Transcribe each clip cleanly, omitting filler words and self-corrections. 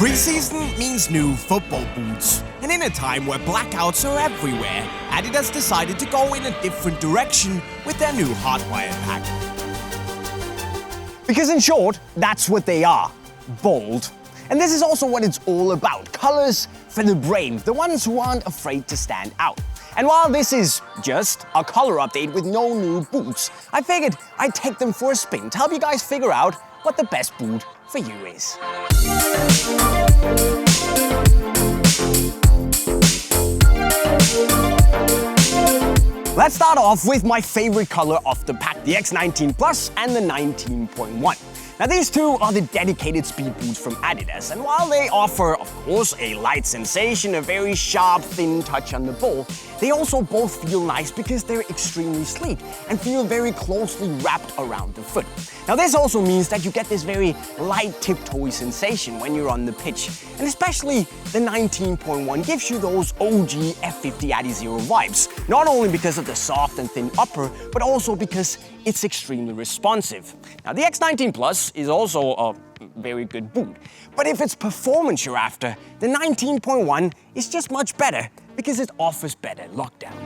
Preseason means new football boots. And in a time where blackouts are everywhere, Adidas decided to go in a different direction with their new Hardwired pack. Because in short, that's what they are. Bold. And this is also what it's all about. Colors for the brave, the ones who aren't afraid to stand out. And while this is just a color update with no new boots, I figured I'd take them for a spin to help you guys figure out what the best boot for you is. Let's start off with my favorite color of the pack, the X19 Plus and the 19.1. Now these two are the dedicated speed boots from Adidas, and while they offer, of course, a light sensation, a very sharp, thin touch on the ball, they also both feel nice because they're extremely sleek and feel very closely wrapped around the foot. Now this also means that you get this very light tiptoey sensation when you're on the pitch, and especially the 19.1 gives you those OG F50 Adizero vibes, not only because of the soft and thin upper, but also because it's extremely responsive. Now the X19 Plus is also a very good boot, but if it's performance you're after, the 19.1 is just much better because it offers better lockdown.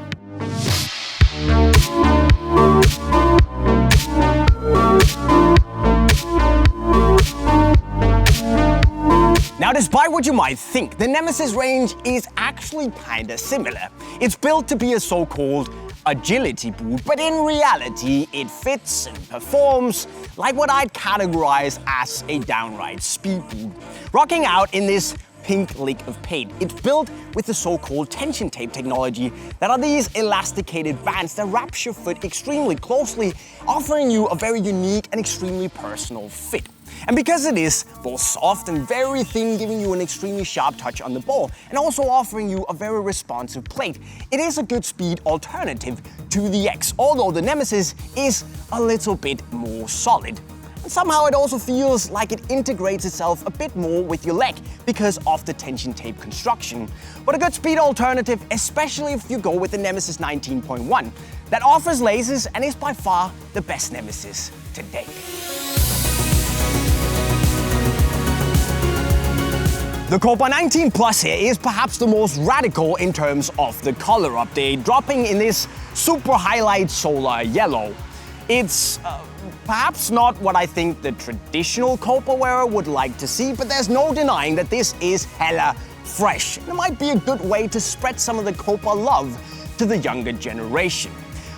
Now, despite what you might think, the Nemeziz range is actually kinda similar. It's built to be a so-called agility boot, but in reality, it fits and performs like what I'd categorize as a downright speed boot. Rocking out in this pink lick of paint. It's built with the so-called tension tape technology that are these elasticated bands that wraps your foot extremely closely, offering you a very unique and extremely personal fit. And because it is both soft and very thin, giving you an extremely sharp touch on the ball, and also offering you a very responsive plate, it is a good speed alternative to the X, although the Nemeziz is a little bit more solid. And somehow it also feels like it integrates itself a bit more with your leg because of the tension tape construction. But a good speed alternative, especially if you go with the Nemeziz 19.1, that offers laces and is by far the best Nemeziz to date. The Copa 19 Plus here is perhaps the most radical in terms of the color update, dropping in this super highlight solar yellow. It's perhaps not what I think the traditional Copa wearer would like to see, but there's no denying that this is hella fresh. It might be a good way to spread some of the Copa love to the younger generation.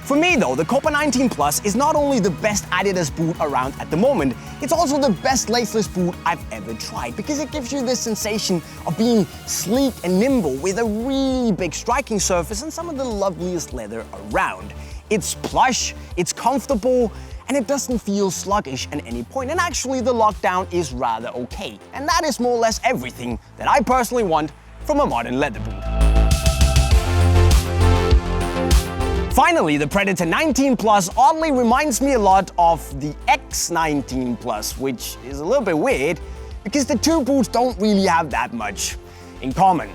For me though, the Copa 19 Plus is not only the best Adidas boot around at the moment, it's also the best laceless boot I've ever tried because it gives you this sensation of being sleek and nimble with a really big striking surface and some of the loveliest leather around. It's plush, it's comfortable, and it doesn't feel sluggish at any point. And actually the lockdown is rather okay. And that is more or less everything that I personally want from a modern leather boot. Finally, the Predator 19 Plus oddly reminds me a lot of the X19 Plus, which is a little bit weird because the two boots don't really have that much in common.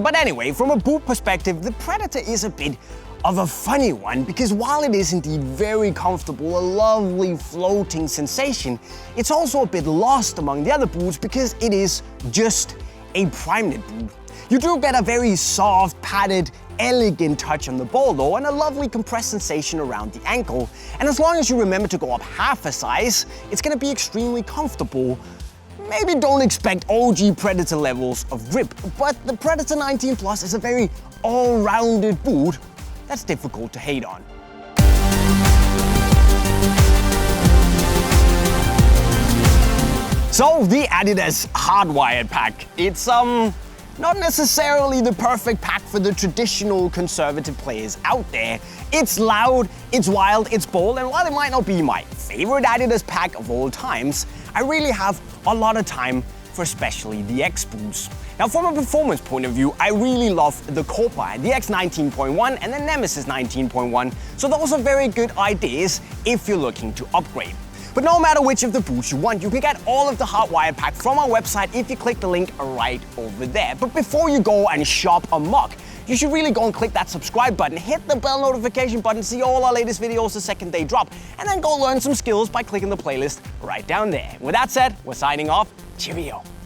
But anyway, from a boot perspective, the Predator is a bit of a funny one because while it is indeed very comfortable, a lovely floating sensation, it's also a bit lost among the other boots because it is just a prime knit boot. You do get a very soft, padded, elegant touch on the ball though, and a lovely compressed sensation around the ankle. And as long as you remember to go up half a size, it's gonna be extremely comfortable. Maybe don't expect OG Predator levels of grip, but the Predator 19 Plus is a very all-rounded boot that's difficult to hate on. So the Adidas Hardwired pack, it's not necessarily the perfect pack for the traditional conservative players out there. It's loud, it's wild, it's bold, and while it might not be my favorite Adidas pack of all times, I really have a lot of time for especially the X boots. Now from a performance point of view, I really love the Copa, the X19.1 and the Nemeziz 19.1, so those are very good ideas if you're looking to upgrade. But no matter which of the boots you want, you can get all of the Hardwired pack from our website if you click the link right over there. But before you go and shop amok, you should really go and click that subscribe button, hit the bell notification button, see all our latest videos the second they drop, and then go learn some skills by clicking the playlist right down there. With that said, we're signing off. Cheerio.